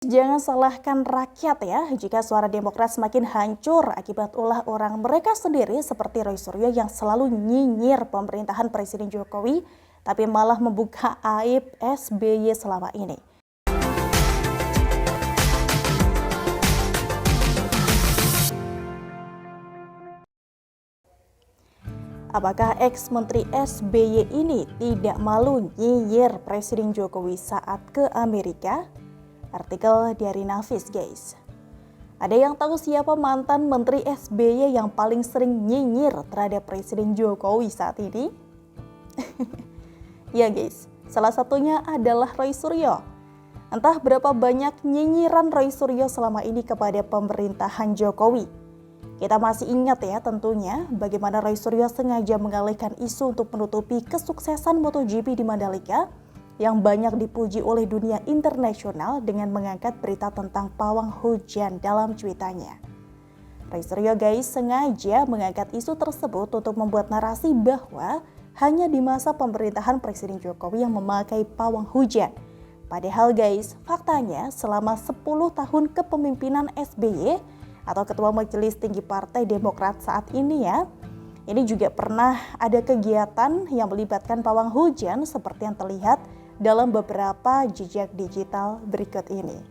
Jangan salahkan rakyat ya, jika suara Demokrat semakin hancur akibat ulah orang mereka sendiri seperti Roy Suryo yang selalu nyinyir pemerintahan Presiden Jokowi, tapi malah membuka aib SBY selama ini. Apakah ex-menteri SBY ini tidak malu nyinyir Presiden Jokowi saat ke Amerika? Artikel dari Nafis, guys. Ada yang tahu siapa mantan menteri SBY yang paling sering nyinyir terhadap Presiden Jokowi saat ini? Ya guys, salah satunya adalah Roy Suryo. Entah berapa banyak nyinyiran Roy Suryo selama ini kepada pemerintahan Jokowi. Kita masih ingat ya tentunya bagaimana Roy Suryo sengaja mengalihkan isu untuk menutupi kesuksesan MotoGP di Mandalika yang banyak dipuji oleh dunia internasional dengan mengangkat berita tentang pawang hujan dalam cuitannya. Roy Suryo guys sengaja mengangkat isu tersebut untuk membuat narasi bahwa hanya di masa pemerintahan Presiden Jokowi yang memakai pawang hujan. Padahal guys, faktanya selama 10 tahun kepemimpinan SBY atau Ketua Majelis Tinggi Partai Demokrat saat ini ya, ini juga pernah ada kegiatan yang melibatkan pawang hujan seperti yang terlihat dalam beberapa jejak digital berikut ini.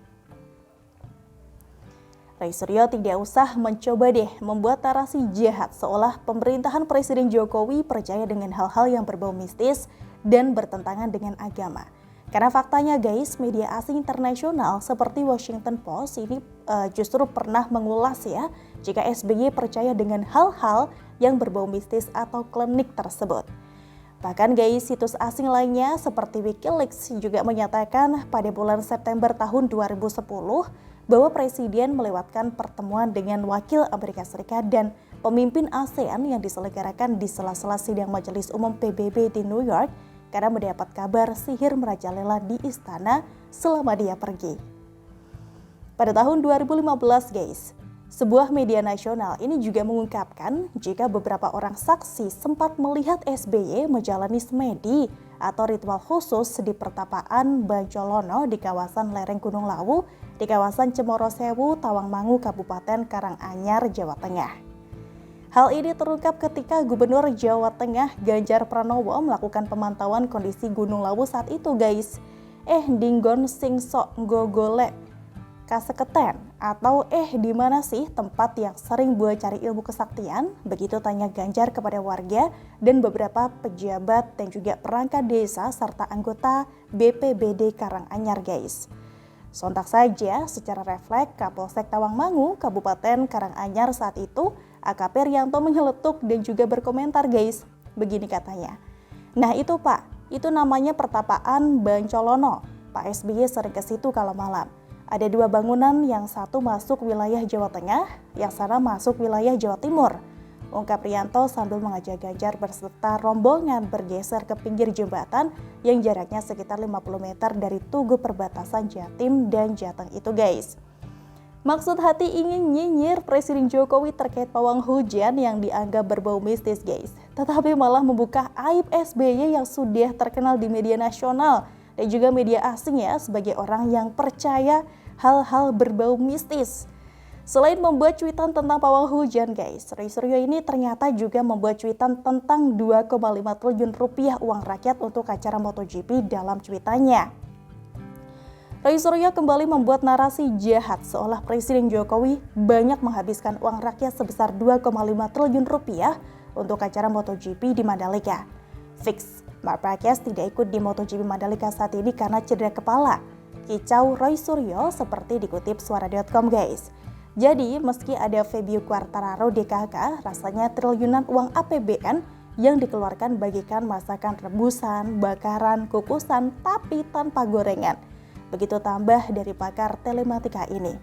Roy Suryo tidak usah mencoba deh membuat narasi jahat seolah pemerintahan Presiden Jokowi percaya dengan hal-hal yang berbau mistis dan bertentangan dengan agama. Karena faktanya guys, media asing internasional seperti Washington Post ini justru pernah mengulas ya jika SBY percaya dengan hal-hal yang berbau mistis atau klinik tersebut. Bahkan guys, situs asing lainnya seperti Wikileaks juga menyatakan pada bulan September tahun 2010 bahwa Presiden melewatkan pertemuan dengan wakil Amerika Serikat dan pemimpin ASEAN yang diselenggarakan di sela-sela sidang Majelis Umum PBB di New York karena mendapat kabar sihir merajalela di istana selama dia pergi. Pada tahun 2015 guys, sebuah media nasional ini juga mengungkapkan jika beberapa orang saksi sempat melihat SBY menjalani semedi atau ritual khusus di pertapaan Bajolono di kawasan lereng Gunung Lawu di kawasan Cemorosewu, Tawangmangu, Kabupaten Karanganyar, Jawa Tengah. Hal ini terungkap ketika Gubernur Jawa Tengah Ganjar Pranowo melakukan pemantauan kondisi Gunung Lawu saat itu guys. Dinggon sing sok gogole kaseketen atau di mana sih tempat yang sering buat cari ilmu kesaktian? Begitu tanya Ganjar kepada warga dan beberapa pejabat dan juga perangkat desa serta anggota BPBD Karanganyar guys. Sontak saja secara refleks Kapolsek Tawangmangu Kabupaten Karanganyar saat itu AKP Rianto menyeletuk dan juga berkomentar guys. Begini katanya. Nah itu Pak, itu namanya pertapaan Bancolono. Pak SBY sering ke situ kalau malam. Ada dua bangunan, yang satu masuk wilayah Jawa Tengah, yang sana masuk wilayah Jawa Timur. Ungkap Rianto sambil mengajak Ganjar berserta rombongan bergeser ke pinggir jembatan yang jaraknya sekitar 50 meter dari tugu perbatasan Jatim dan Jateng itu guys. Maksud hati ingin nyinyir Presiden Jokowi terkait pawang hujan yang dianggap berbau mistis guys. Tetapi malah membuka aib SBY yang sudah terkenal di media nasional dan juga media asing ya sebagai orang yang percaya hal-hal berbau mistis. Selain membuat cuitan tentang pawang hujan guys, Roy Suryo ini ternyata juga membuat cuitan tentang 2,5 triliun rupiah uang rakyat untuk acara MotoGP dalam cuitannya. Roy Suryo kembali membuat narasi jahat seolah Presiden Jokowi banyak menghabiskan uang rakyat sebesar 2,5 triliun rupiah untuk acara MotoGP di Mandalika. Fix, Marc Marquez tidak ikut di MotoGP Mandalika saat ini karena cedera kepala. Kicau Roy Suryo seperti dikutip suara.com guys. Jadi meski ada Fabio Quartararo DKK, rasanya triliunan uang APBN yang dikeluarkan bagikan masakan rebusan, bakaran, kukusan, tapi tanpa gorengan. Begitu tambah dari pakar telematika ini.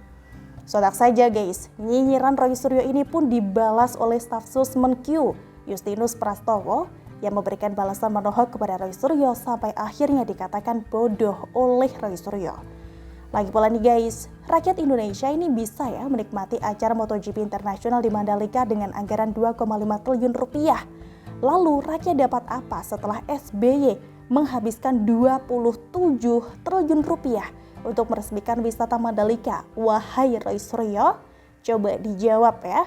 Sontak saja guys, nyinyiran Roy Suryo ini pun dibalas oleh staf sus Menkyu Justinus Prastowo yang memberikan balasan menohok kepada Roy Suryo sampai akhirnya dikatakan bodoh oleh Roy Suryo. Lagi pula nih guys, rakyat Indonesia ini bisa ya menikmati acara MotoGP internasional di Mandalika dengan anggaran 2,5 triliun rupiah. Lalu rakyat dapat apa setelah SBY menghabiskan 27 triliun rupiah untuk meresmikan wisata Mandalika? Wahai Roy Suryo, coba dijawab ya.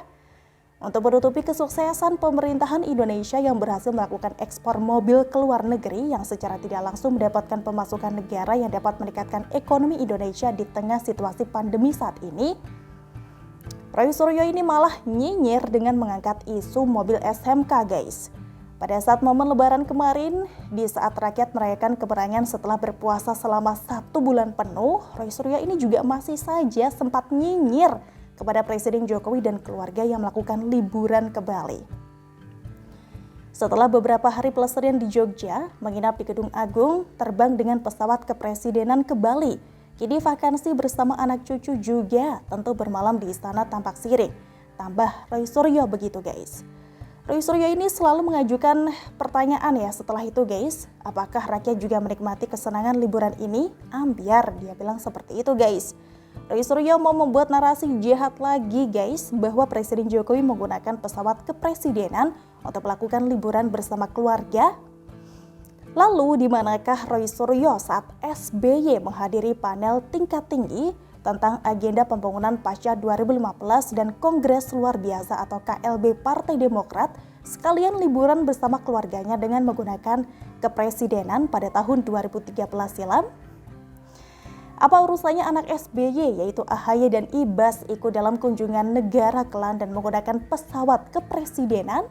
Untuk menutupi kesuksesan pemerintahan Indonesia yang berhasil melakukan ekspor mobil ke luar negeri yang secara tidak langsung mendapatkan pemasukan negara yang dapat meningkatkan ekonomi Indonesia di tengah situasi pandemi saat ini, Roy Suryo ini malah nyinyir dengan mengangkat isu mobil SMK guys. Pada saat momen lebaran kemarin, di saat rakyat merayakan kemenangan setelah berpuasa selama 1 bulan penuh, Roy Suryo ini juga masih saja sempat nyinyir kepada Presiden Jokowi dan keluarga yang melakukan liburan ke Bali. Setelah beberapa hari pelestarian di Jogja, menginap di Gedung Agung, terbang dengan pesawat kepresidenan ke Bali. Kini vakansi bersama anak cucu juga, tentu bermalam di Istana Tampak Siring. Tambah Roy Suryo begitu guys. Roy Suryo ini selalu mengajukan pertanyaan ya setelah itu guys. Apakah rakyat juga menikmati kesenangan liburan ini? Ambiar, dia bilang seperti itu guys. Roy Suryo mau membuat narasi jahat lagi guys, bahwa Presiden Jokowi menggunakan pesawat kepresidenan untuk melakukan liburan bersama keluarga. Lalu di manakah Roy Suryo saat SBY menghadiri panel tingkat tinggi tentang agenda pembangunan pasca 2015 dan Kongres Luar Biasa atau KLB Partai Demokrat sekalian liburan bersama keluarganya dengan menggunakan kepresidenan pada tahun 2013 silam? Apa urusannya anak SBY yaitu AHY dan Ibas ikut dalam kunjungan negara ke London menggunakan pesawat kepresidenan?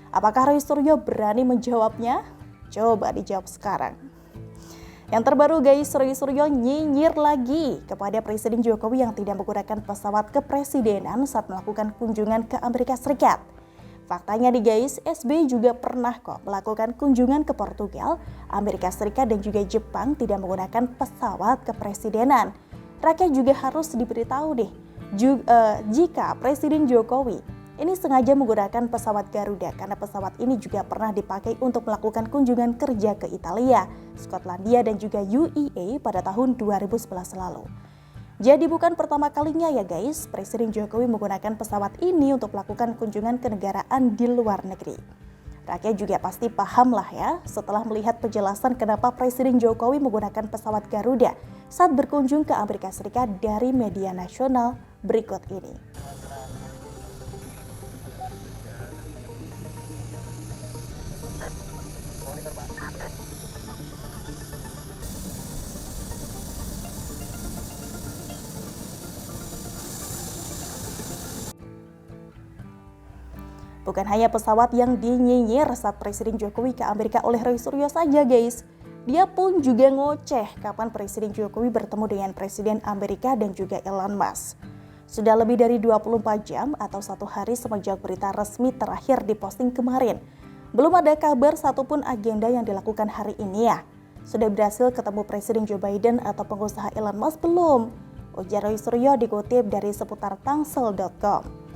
Apakah Roy Suryo berani menjawabnya? Coba dijawab sekarang. Yang terbaru guys, Roy Suryo nyinyir lagi kepada Presiden Jokowi yang tidak menggunakan pesawat kepresidenan saat melakukan kunjungan ke Amerika Serikat. Faktanya nih guys, SBY juga pernah kok melakukan kunjungan ke Portugal, Amerika Serikat dan juga Jepang tidak menggunakan pesawat kepresidenan. Rakyat juga harus diberitahu deh, jika Presiden Jokowi ini sengaja menggunakan pesawat Garuda karena pesawat ini juga pernah dipakai untuk melakukan kunjungan kerja ke Italia, Skotlandia dan juga UEA pada tahun 2011 lalu. Jadi bukan pertama kalinya ya guys, Presiden Jokowi menggunakan pesawat ini untuk melakukan kunjungan kenegaraan di luar negeri. Rakyat juga pasti paham lah ya setelah melihat penjelasan kenapa Presiden Jokowi menggunakan pesawat Garuda saat berkunjung ke Amerika Serikat dari media nasional berikut ini. Bukan hanya pesawat yang dinyinyir saat Presiden Jokowi ke Amerika oleh Roy Suryo saja guys. Dia pun juga ngoceh kapan Presiden Jokowi bertemu dengan Presiden Amerika dan juga Elon Musk. Sudah lebih dari 24 jam atau 1 hari semenjak berita resmi terakhir diposting kemarin. Belum ada kabar satupun agenda yang dilakukan hari ini ya. Sudah berhasil ketemu Presiden Joe Biden atau pengusaha Elon Musk belum? Ujar Roy Suryo dikutip dari seputar tangsel.com.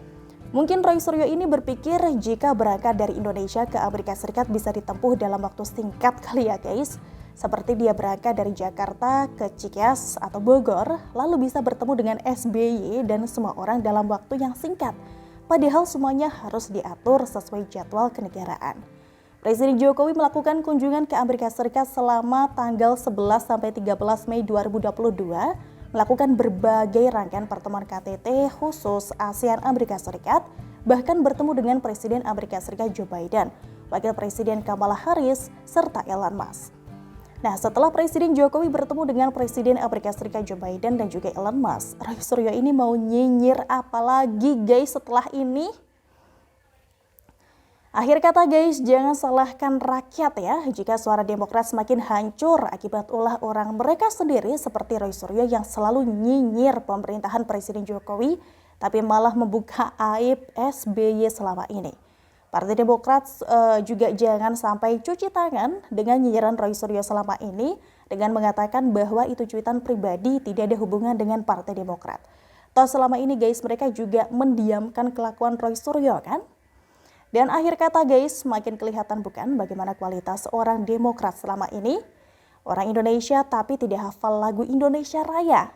Mungkin Roy Suryo ini berpikir jika berangkat dari Indonesia ke Amerika Serikat bisa ditempuh dalam waktu singkat kali ya guys. Seperti dia berangkat dari Jakarta ke Cikeas atau Bogor, lalu bisa bertemu dengan SBY dan semua orang dalam waktu yang singkat. Padahal semuanya harus diatur sesuai jadwal kenegaraan. Presiden Jokowi melakukan kunjungan ke Amerika Serikat selama tanggal 11 sampai 13 Mei 2022. Melakukan berbagai rangkaian pertemuan KTT khusus ASEAN Amerika Serikat, bahkan bertemu dengan Presiden Amerika Serikat Joe Biden, Wakil Presiden Kamala Harris, serta Elon Musk. Nah, setelah Presiden Jokowi bertemu dengan Presiden Amerika Serikat Joe Biden dan juga Elon Musk, Roy Suryo ini mau nyinyir apa lagi guys setelah ini? Akhir kata guys, jangan salahkan rakyat ya jika suara Demokrat semakin hancur akibat ulah orang mereka sendiri seperti Roy Suryo yang selalu nyinyir pemerintahan Presiden Jokowi tapi malah membuka aib SBY selama ini. Partai Demokrat juga jangan sampai cuci tangan dengan nyinyiran Roy Suryo selama ini dengan mengatakan bahwa itu cuitan pribadi tidak ada hubungan dengan Partai Demokrat. Toh selama ini guys mereka juga mendiamkan kelakuan Roy Suryo kan? Dan akhir kata guys, makin kelihatan bukan bagaimana kualitas orang Demokrat selama ini. Orang Indonesia tapi tidak hafal lagu Indonesia Raya.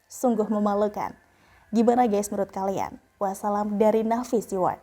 Sungguh memalukan. Gimana guys menurut kalian? Wassalam dari Nafis Yuwak.